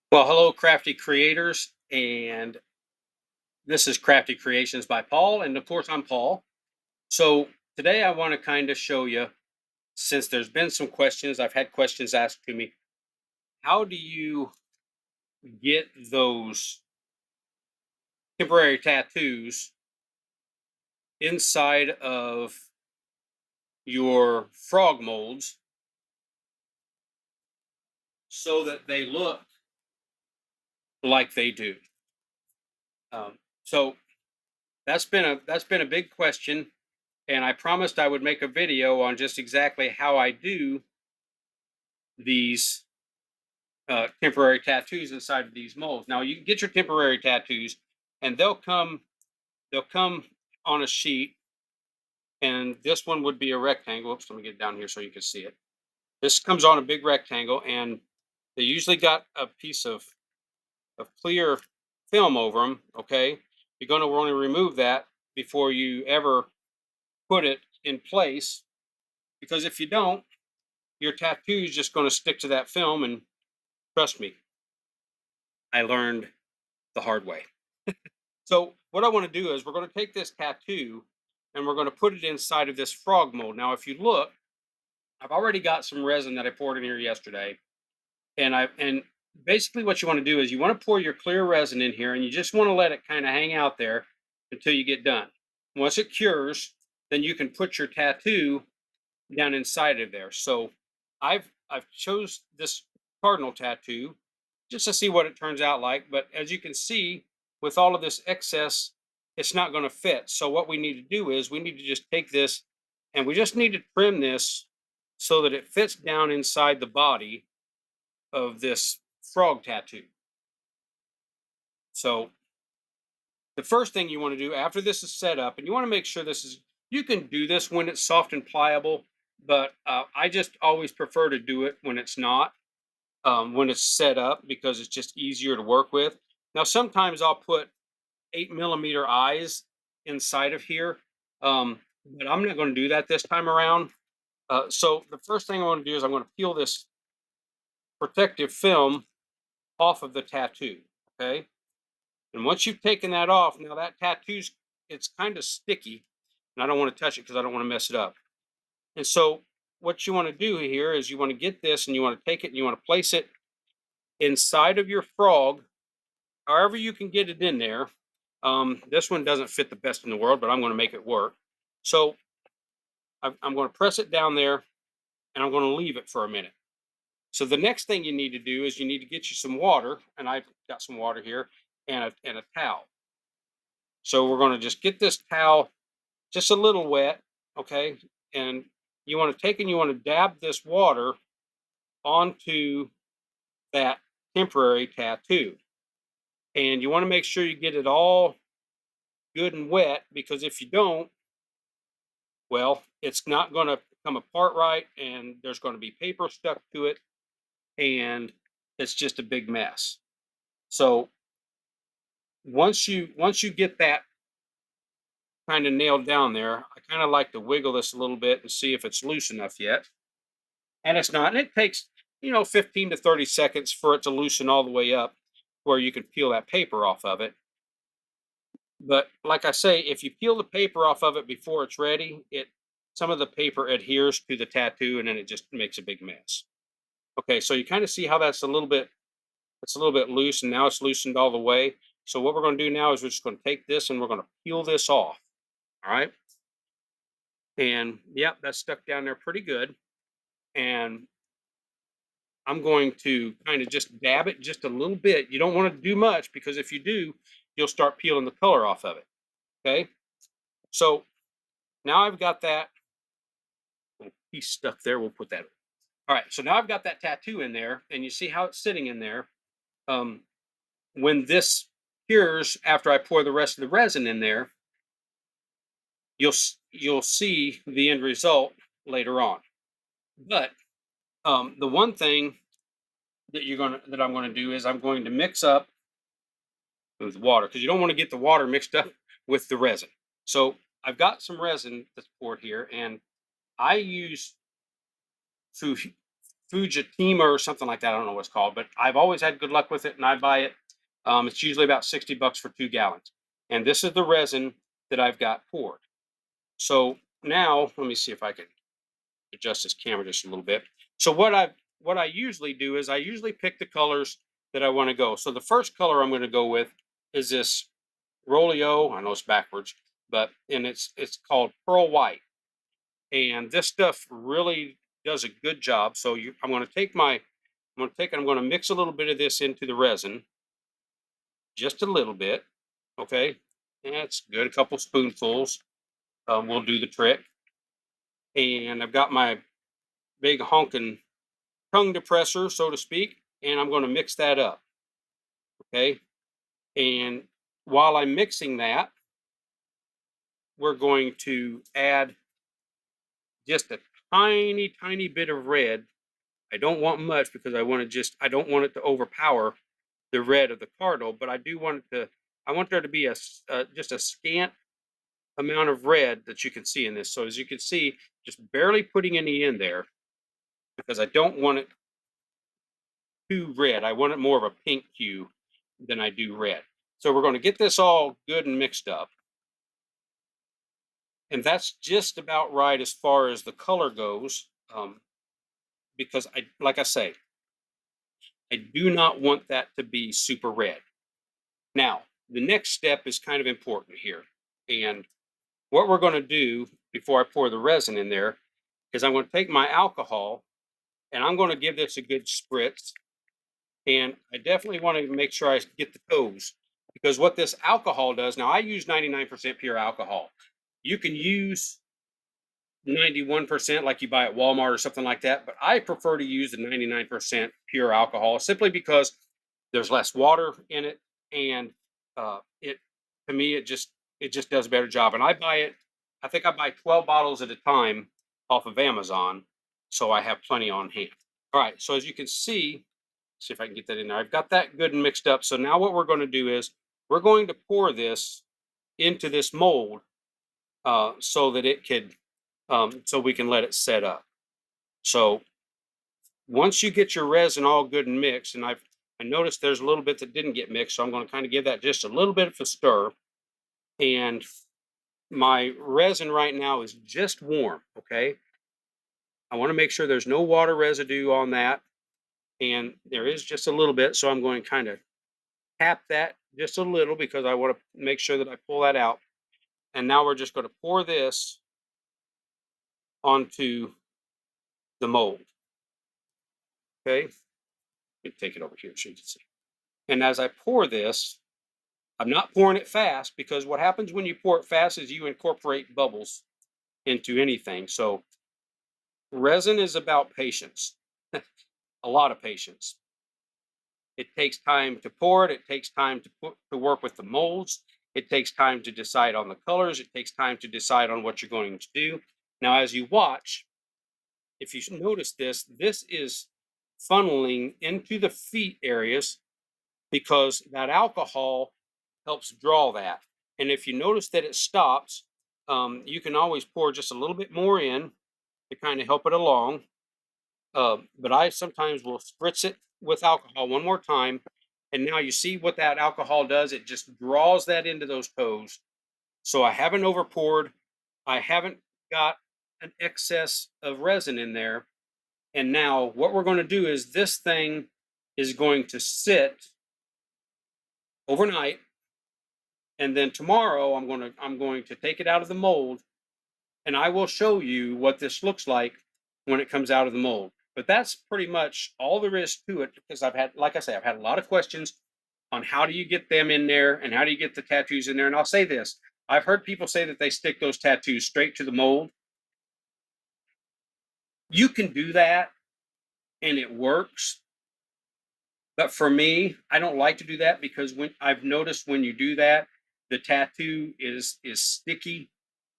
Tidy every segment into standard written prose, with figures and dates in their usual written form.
Well, hello, crafty creators, and this is Crafty Creations by Paul, and of course, I'm Paul. So today, I want to kind of show you, since there's been some questions, I've had questions asked to me, how do you get those temporary tattoos inside of your frog molds so that they look like they do? So that's been a big question, and I promised I would make a video on just exactly how I do these temporary tattoos inside of these molds. Now you can get your temporary tattoos, and they'll come on a sheet, and this one would be a rectangle. Oops, let me get down here so you can see it. This comes on a big rectangle, and they usually got a piece of clear film over them. Okay, you're going to want to remove that before you ever put it in place, because if you don't, your tattoo is just going to stick to that film. And trust me, I learned the hard way. So what I want to do is we're going to take this tattoo and we're going to put it inside of this frog mold. Now, if you look, I've already got some resin that I poured in here yesterday, and basically what you want to do is you want to pour your clear resin in here, and you just want to let it kind of hang out there until you get done. Once it cures, then you can put your tattoo down inside of there. So I've chose this cardinal tattoo just to see what it turns out like. But as you can see, with all of this excess, it's not going to fit. So what we need to do is we need to just take this and we just need to trim this so that it fits down inside the body of this frog tattoo. So the first thing you want to do after this is set up, and you want to make sure this is, you can do this when it's soft and pliable, but I just always prefer to do it when it's not, when it's set up, because it's just easier to work with. Now, sometimes I'll put 8 millimeter eyes inside of here, but I'm not going to do that this time around. So the first thing I want to do is I'm going to peel this protective film off of the tattoo. Okay. And once you've taken that off, now that tattoo's, it's kind of sticky, and I don't want to touch it because I don't want to mess it up. And so what you want to do here is you want to get this and you want to take it and you want to place it inside of your frog, however you can get it in there. This one doesn't fit the best in the world, but I'm going to make it work. So I'm going to press it down there, and I'm going to leave it for a minute. So the next thing you need to do is you need to get you some water, and I've got some water here, and a towel. So we're going to just get this towel just a little wet, okay? And you want to take and you want to dab this water onto that temporary tattoo. And you want to make sure you get it all good and wet, because if you don't, well, it's not going to come apart right, and there's going to be paper stuck to it, and it's just a big mess. So once you get that kind of nailed down there, I kind of like to wiggle this a little bit and see if it's loose enough yet. And it's not. And it takes, 15 to 30 seconds for it to loosen all the way up where you can peel that paper off of it. But like I say, if you peel the paper off of it before it's ready, it some of the paper adheres to the tattoo, and then it just makes a big mess. Okay, so you kind of see how it's a little bit loose, and now it's loosened all the way. So what we're going to do now is we're just going to take this and we're going to peel this off. All right. And yep, that's stuck down there pretty good. And I'm going to kind of just dab it just a little bit. You don't want to do much, because if you do, you'll start peeling the color off of it. Okay. So now I've got that little piece stuck there. We'll put that. All right. So now I've got that tattoo in there, and you see how it's sitting in there. Um, when this cures, after I pour the rest of the resin in there, you'll see the end result later on. But the one thing that I'm gonna do is I'm going to mix up with water, because you don't want to get the water mixed up with the resin. So I've got some resin that's poured here, and I use Fujitima or something like that. I don't know what it's called, but I've always had good luck with it, and I buy it. It's usually about 60 bucks for 2 gallons. And this is the resin that I've got poured. So now let me see if I can adjust this camera just a little bit. So what I usually do is I usually pick the colors that I want to go. So the first color I'm going to go with is this Rolio. I know it's backwards, but and it's called Pearl White. And this stuff really does a good job. So I'm going to take I'm going to mix a little bit of this into the resin, just a little bit. Okay, that's good. A couple spoonfuls will do the trick. And I've got my big honking tongue depressor, so to speak, and I'm going to mix that up. Okay, and while I'm mixing that, we're going to add just a tiny, tiny bit of red. I don't want much because I don't want it to overpower the red of the cardinal, but I want there to be just a scant amount of red that you can see in this. So as you can see, just barely putting any in there because I don't want it too red. I want it more of a pink hue than I do red. So we're going to get this all good and mixed up. And that's just about right as far as the color goes. Because like I say, I do not want that to be super red. Now, the next step is kind of important here. And what we're going to do before I pour the resin in there is I'm going to take my alcohol and I'm going to give this a good spritz. And I definitely want to make sure I get the toes because what this alcohol does now, I use 99% pure alcohol. You can use 91% like you buy at Walmart or something like that, but I prefer to use the 99% pure alcohol simply because there's less water in it and it to me it just does a better job. And I think I buy 12 bottles at a time off of Amazon, so I have plenty on hand. All right, so as you can see if I can get that in there. I've got that good and mixed up. So now what we're going to do is we're going to pour this into this mold so that it could, so we can let it set up. So once you get your resin all good and mixed, and I noticed there's a little bit that didn't get mixed, so I'm going to kind of give that just a little bit of a stir. And my resin right now is just warm. Okay, I want to make sure there's no water residue on that, and there is just a little bit. So I'm going to kind of tap that just a little because I want to make sure that I pull that out. And now we're just going to pour this onto the mold. Okay, take it over here so you can see. And as I pour this, I'm not pouring it fast because what happens when you pour it fast is you incorporate bubbles into anything. So resin is about patience, a lot of patience. It takes time to pour it. It takes time to work with the molds. It takes time to decide on the colors. It takes time to decide on what you're going to do. Now, as you watch, if you notice this is funneling into the feet areas because that alcohol helps draw that. And if you notice that it stops, you can always pour just a little bit more in to kind of help it along. But I sometimes will spritz it with alcohol one more time. And now you see what that alcohol does. It just draws that into those toes. So I haven't over poured. I haven't got an excess of resin in there. And now what we're going to do is this thing is going to sit overnight. And then tomorrow I'm going to take it out of the mold and I will show you what this looks like when it comes out of the mold. But that's pretty much all there is to it because like I say, I've had a lot of questions on how do you get them in there and how do you get the tattoos in there. And I'll say this, I've heard people say that they stick those tattoos straight to the mold. You can do that and it works. But for me, I don't like to do that because when I've noticed when you do that, the tattoo is sticky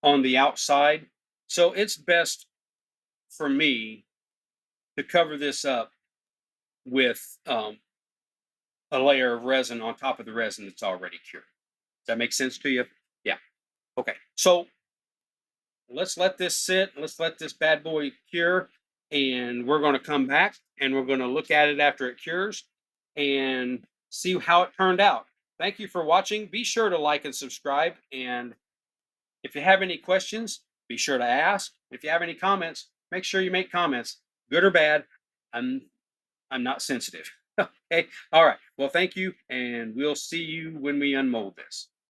on the outside. So it's best for me to cover this up with a layer of resin on top of the resin that's already cured. Does that make sense to you? Yeah. Okay. So let's let this sit. Let's let this bad boy cure. and we're going to come back and we're going to look at it after it cures and see how it turned out. Thank you for watching. Be sure to like and subscribe. And if you have any questions, be sure to ask. If you have any comments, make sure you make comments, good or bad. I'm I'm not sensitive. Okay. All right. Well, thank you, and we'll see you when we unmold this.